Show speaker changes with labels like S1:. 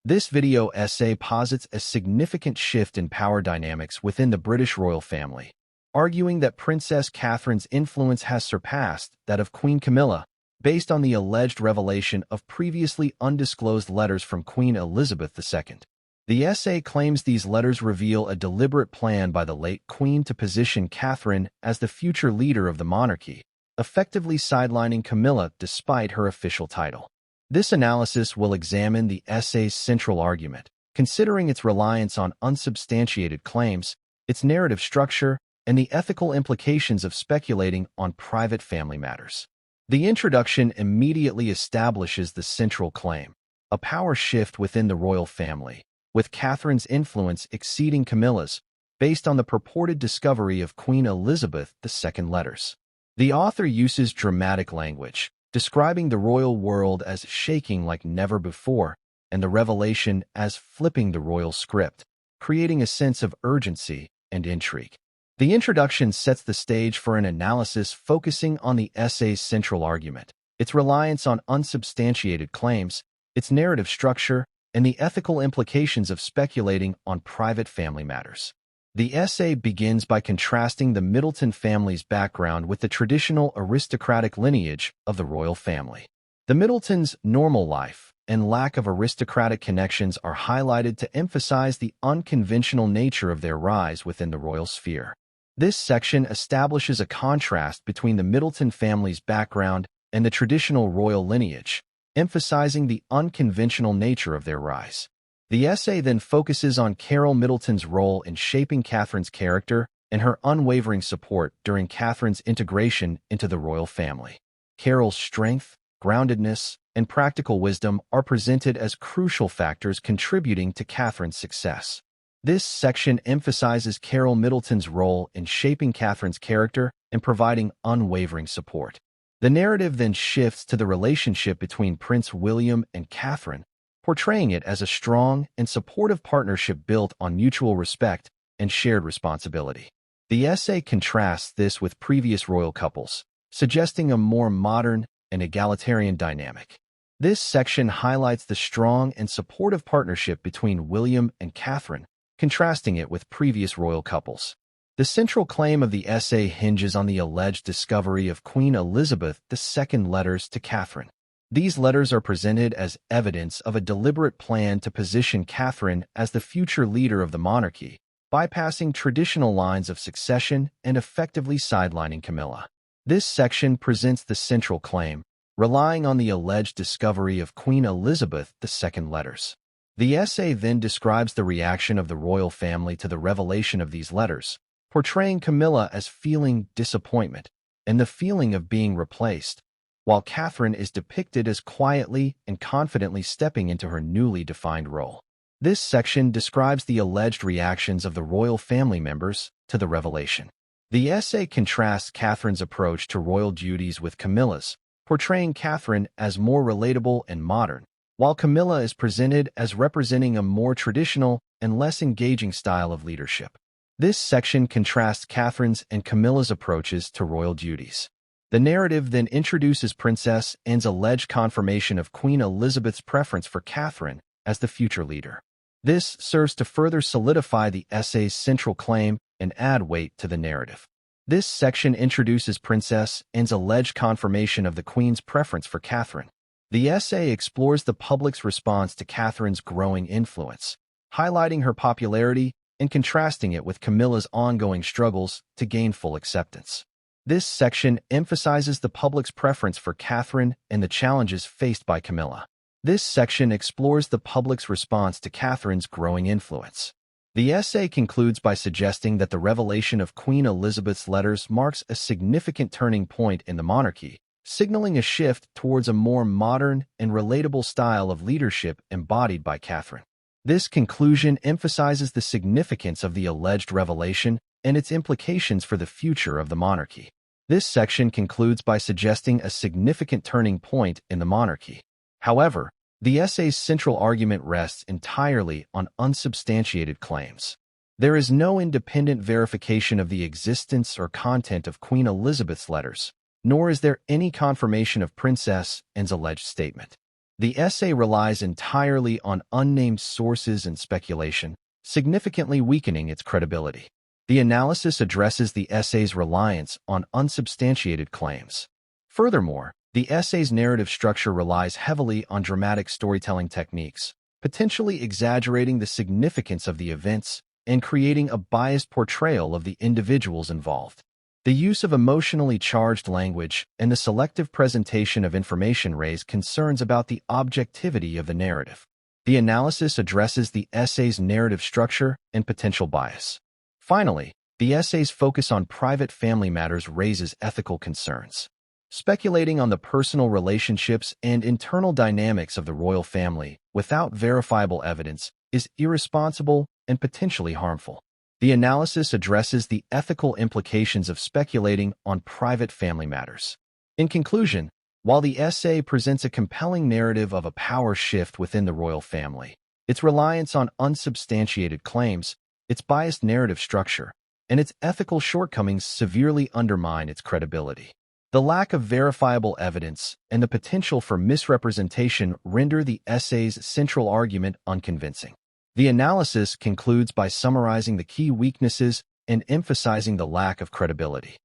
S1: This video essay posits a significant shift in power dynamics within the British royal family, arguing that Princess Catherine's influence has surpassed that of Queen Camilla, based on the alleged revelation of previously undisclosed letters from Queen Elizabeth II. The essay claims these letters reveal a deliberate plan by the late Queen to position Catherine as the future leader of the monarchy, effectively sidelining Camilla despite her official title. This analysis will examine the essay's central argument, considering its reliance on unsubstantiated claims, its narrative structure, and the ethical implications of speculating on private family matters. The introduction immediately establishes the central claim, a power shift within the royal family, with Catherine's influence exceeding Camilla's, based on the purported discovery of Queen Elizabeth II's letters. The author uses dramatic language, describing the royal world as shaking like never before, and the revelation as flipping the royal script, creating a sense of urgency and intrigue. The introduction sets the stage for an analysis focusing on the essay's central argument, its reliance on unsubstantiated claims, its narrative structure, and the ethical implications of speculating on private family matters. The essay begins by contrasting the Middleton family's background with the traditional aristocratic lineage of the royal family. The Middletons' normal life and lack of aristocratic connections are highlighted to emphasize the unconventional nature of their rise within the royal sphere. This section establishes a contrast between the Middleton family's background and the traditional royal lineage, emphasizing the unconventional nature of their rise. The essay then focuses on Carol Middleton's role in shaping Catherine's character and her unwavering support during Catherine's integration into the royal family. Carol's strength, groundedness, and practical wisdom are presented as crucial factors contributing to Catherine's success. This section emphasizes Carol Middleton's role in shaping Catherine's character and providing unwavering support. The narrative then shifts to the relationship between Prince William and Catherine, portraying it as a strong and supportive partnership built on mutual respect and shared responsibility. The essay contrasts this with previous royal couples, suggesting a more modern and egalitarian dynamic. This section highlights the strong and supportive partnership between William and Catherine, contrasting it with previous royal couples. The central claim of the essay hinges on the alleged discovery of Queen Elizabeth II's letters to Catherine. These letters are presented as evidence of a deliberate plan to position Catherine as the future leader of the monarchy, bypassing traditional lines of succession and effectively sidelining Camilla. This section presents the central claim, relying on the alleged discovery of Queen Elizabeth II's letters. The essay then describes the reaction of the royal family to the revelation of these letters, portraying Camilla as feeling disappointment and the feeling of being replaced, while Catherine is depicted as quietly and confidently stepping into her newly defined role. This section describes the alleged reactions of the royal family members to the revelation. The essay contrasts Catherine's approach to royal duties with Camilla's, portraying Catherine as more relatable and modern, while Camilla is presented as representing a more traditional and less engaging style of leadership. This section contrasts Catherine's and Camilla's approaches to royal duties. The narrative then introduces Princess Anne's alleged confirmation of Queen Elizabeth's preference for Catherine as the future leader. This serves to further solidify the essay's central claim and add weight to the narrative. This section introduces Princess Anne's alleged confirmation of the Queen's preference for Catherine. The essay explores the public's response to Catherine's growing influence, highlighting her popularity and contrasting it with Camilla's ongoing struggles to gain full acceptance. This section emphasizes the public's preference for Catherine and the challenges faced by Camilla. This section explores the public's response to Catherine's growing influence. The essay concludes by suggesting that the revelation of Queen Elizabeth's letters marks a significant turning point in the monarchy, signaling a shift towards a more modern and relatable style of leadership embodied by Catherine. This conclusion emphasizes the significance of the alleged revelation and its implications for the future of the monarchy. This section concludes by suggesting a significant turning point in the monarchy. However, the essay's central argument rests entirely on unsubstantiated claims. There is no independent verification of the existence or content of Queen Elizabeth's letters, nor is there any confirmation of Princess Anne's alleged statement. The essay relies entirely on unnamed sources and speculation, significantly weakening its credibility. The analysis addresses the essay's reliance on unsubstantiated claims. Furthermore, the essay's narrative structure relies heavily on dramatic storytelling techniques, potentially exaggerating the significance of the events and creating a biased portrayal of the individuals involved. The use of emotionally charged language and the selective presentation of information raise concerns about the objectivity of the narrative. The analysis addresses the essay's narrative structure and potential bias. Finally, the essay's focus on private family matters raises ethical concerns. Speculating on the personal relationships and internal dynamics of the royal family without verifiable evidence is irresponsible and potentially harmful. The analysis addresses the ethical implications of speculating on private family matters. In conclusion, while the essay presents a compelling narrative of a power shift within the royal family, its reliance on unsubstantiated claims, its biased narrative structure, and its ethical shortcomings severely undermine its credibility. The lack of verifiable evidence and the potential for misrepresentation render the essay's central argument unconvincing. The analysis concludes by summarizing the key weaknesses and emphasizing the lack of credibility.